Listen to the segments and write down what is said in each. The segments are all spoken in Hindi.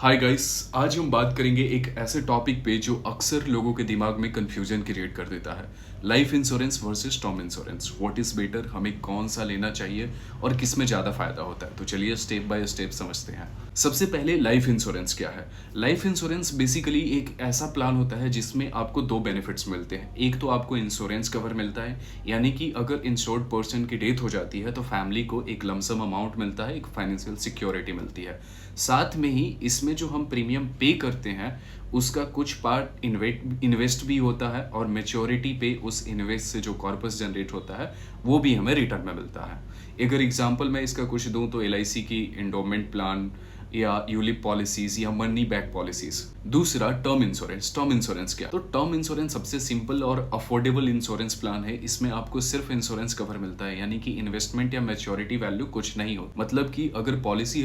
हाय गाइस, आज हम बात करेंगे एक ऐसे टॉपिक पे जो अक्सर लोगों के दिमाग में कंफ्यूजन क्रिएट कर देता है। Life insurance versus term insurance, what is better, हमें कौन सा लेना चाहिए और किस में ज़्यादा फायदा होता है। तो चलिए स्टेप बाय स्टेप समझते हैं। सबसे पहले लाइफ इंश्योरेंस क्या है। लाइफ इंश्योरेंस बेसिकली एक ऐसा प्लान होता है जिसमें आपको दो बेनिफिट्स मिलते हैं। एक तो आपको इंश्योरेंस कवर मिलता है, यानी कि अगर इंश्योर्ड पर्सन की डेथ हो जाती है तो फैमिली को एक लमसम अमाउंट मिलता है, एक फाइनेंशियल सिक्योरिटी मिलती है। साथ में ही इसमें जो हम प्रीमियम पे करते हैं उसका कुछ पार्ट इन्वेस्ट भी होता है और मेच्योरिटी पे उस इन्वेस्ट से जो कॉर्पस जनरेट होता है वो भी हमें रिटर्न में मिलता है। अगर एग्जांपल मैं इसका कुछ दूं तो एलआईसी की इंडोमेंट प्लान या यूलिप पॉलिसीज या मनी बैक पॉलिसीज। दूसरा टर्म इंश्योरेंस। टर्म इंश्योरेंस क्या, तो टर्म इंश्योरेंस सबसे सिंपल और अफोर्डेबल इंश्योरेंस प्लान है। इसमें आपको सिर्फ इंश्योरेंस कवर मिलता है, यानी कि इन्वेस्टमेंट या मैच्योरिटी वैल्यू कुछ नहीं हो। मतलब कि अगर पॉलिसी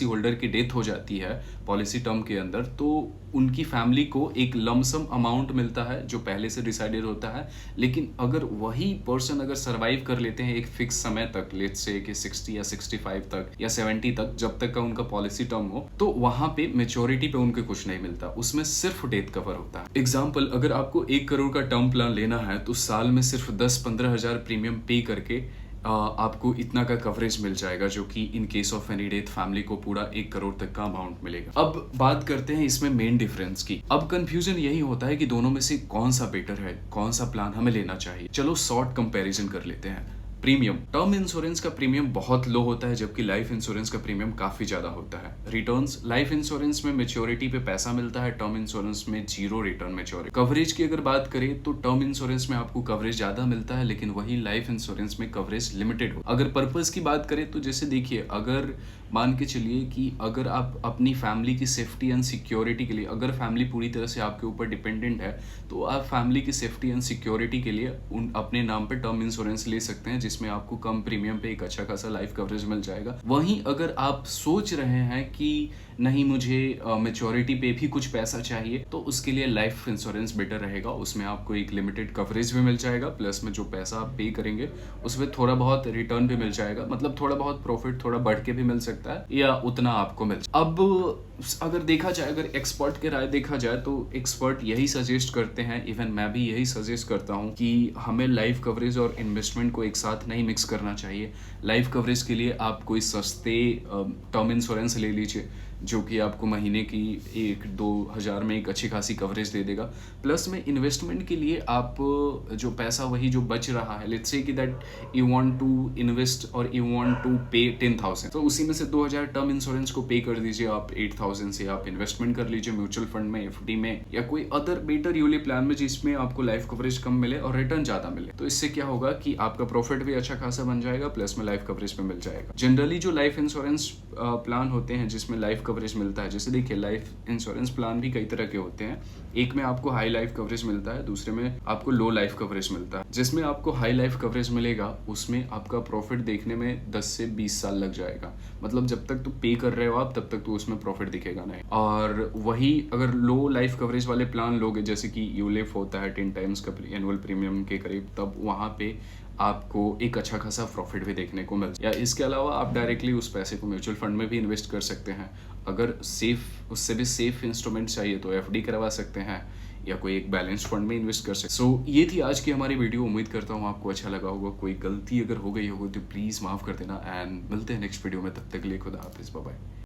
होल्डर की डेथ हो जाती है पॉलिसी टर्म के अंदर, तो उनकी फैमिली को एक लमसम अमाउंट मिलता है जो पहले से डिसाइडेड होता है। लेकिन अगर वही पर्सन अगर सर्वाइव कर लेते हैं एक फिक्स समय तक, लेट्स से कि 60 या 65 तक या 70 तक, जब तक का उनका पॉलिसी टर्म हो, तो वहां पे मेच्योरिटी पे उनके कुछ नहीं मिलता, उसमें सिर्फ डेथ कवर होता है। एग्जाम्पल, अगर आपको 1 करोड़ का टर्म प्लान लेना है तो साल में सिर्फ 10-15 हजार प्रीमियम पे करके आपको इतना का कवरेज मिल जाएगा, जो कि in case of any death family को पूरा 1 करोड़ तक का अमाउंट मिलेगा। अब बात करते हैं इसमें मेन डिफरेंस की। अब कंफ्यूजन यही होता है कि दोनों में से कौन सा बेटर है, कौन सा प्लान हमें लेना चाहिए। चलो शॉर्ट कंपैरिजन कर लेते हैं। प्रीमियम, टर्म इंश्योरेंस का प्रीमियम बहुत लो होता है जबकि लाइफ इंश्योरेंस का प्रीमियम काफी ज्यादा होता है। रिटर्न्स, लाइफ इंश्योरेंस में मेच्योरिटी पे पैसा मिलता है, टर्म इंश्योरेंस में जीरो रिटर्न मेच्योरिटी। कवरेज की अगर बात करें तो टर्म इंश्योरेंस में आपको कवरेज ज्यादा मिलता है, लेकिन वही लाइफ इंश्योरेंस में कवरेज लिमिटेड हो। अगर पर्पस की बात करें तो जैसे देखिए, अगर मान के चलिए कि अगर आप अपनी फैमिली की सेफ्टी एंड सिक्योरिटी के लिए, अगर फैमिली पूरी तरह से आपके ऊपर डिपेंडेंट है, तो आप फैमिली की सेफ्टी एंड सिक्योरिटी के लिए अपने नाम पे टर्म इंश्योरेंस ले सकते हैं, जिसमें आपको कम प्रीमियम पे एक अच्छा खासा लाइफ कवरेज मिल जाएगा। वहीं अगर आप सोच रहे हैं कि नहीं, मुझे मेच्योरिटी पे भी कुछ पैसा चाहिए, तो उसके लिए लाइफ इंश्योरेंस बेटर रहेगा। उसमें आपको एक लिमिटेड कवरेज भी मिल जाएगा, प्लस में जो पैसा आप पे करेंगे उसमें थोड़ा बहुत रिटर्न भी मिल जाएगा। मतलब थोड़ा बहुत प्रॉफिट थोड़ा बढ़ के भी मिल सकता है या उतना आपको मिल जाए। अब अगर देखा जाए, अगर एक्सपर्ट के राय देखा जाए तो एक्सपर्ट यही सजेस्ट करते हैं, इवन मैं भी यही सजेस्ट करता हूँ कि हमें लाइफ कवरेज और इन्वेस्टमेंट को एक साथ नहीं मिक्स करना चाहिए। लाइफ कवरेज के लिए आप कोई सस्ते टर्म इंश्योरेंस ले लीजिए जो कि आपको महीने की 1-2 हज़ार में एक अच्छी खासी कवरेज दे देगा। प्लस में इन्वेस्टमेंट के लिए आप जो पैसा वही जो बच रहा है, लेट्स से कि that you want to invest और यू वांट टू पे 10,000, तो उसी में से 2,000 टर्म इंश्योरेंस को पे कर दीजिए आप। 8,000 से आप इन्वेस्टमेंट कर लीजिए म्यूचुअल फंड में, एफडी में, या कोई अदर बेटर यूलिप प्लान में जिसमें आपको लाइफ कवरेज कम मिले और रिटर्न ज्यादा मिले। तो इससे क्या होगा कि आपका प्रॉफिट भी अच्छा खासा बन जाएगा, प्लस में लाइफ कवरेज में मिल जाएगा। जनरली जो लाइफ इंश्योरेंस प्लान होते हैं जिसमें लाइफ कवरेज मिलता है, जैसे देखिए लाइफ इंश्योरेंस प्लान भी कई तरह के होते हैं। एक में आपको हाई लाइफ कवरेज मिलता है, दूसरे में आपको लो लाइफ कवरेज मिलता है। जिसमें आपको हाई लाइफ कवरेज मिलेगा उसमें आपका प्रॉफिट देखने में 10 से 20 साल लग जाएगा। मतलब जब तक तो पे कर रहे हो आप तब तक तो उसमें प्रॉफिट दिखेगा नहीं। और वही अगर लो लाइफ कवरेज वाले प्लान लोगे, जैसे कि यूलिप होता है 10 टाइम्स का एनुअल प्रीमियम के करीब, तब वहां पे आपको एक अच्छा खासा प्रॉफिट भी देखने को मिल, या इसके अलावा आप डायरेक्टली उस पैसे को म्यूचुअल फंड में भी इन्वेस्ट कर सकते हैं। अगर सेफ, उससे भी सेफ इंस्ट्रूमेंट चाहिए तो एफडी करवा सकते हैं या कोई एक बैलेंस फंड में इन्वेस्ट कर सकते। सो ये थी आज की हमारी वीडियो। उम्मीद करता हूँ आपको अच्छा लगा होगा। कोई गलती अगर हो गई होगी तो प्लीज़ माफ़ कर देना, एंड मिलते हैं नेक्स्ट वीडियो में। तब तक के लिए खुदा हाफिज़, बाय बाय।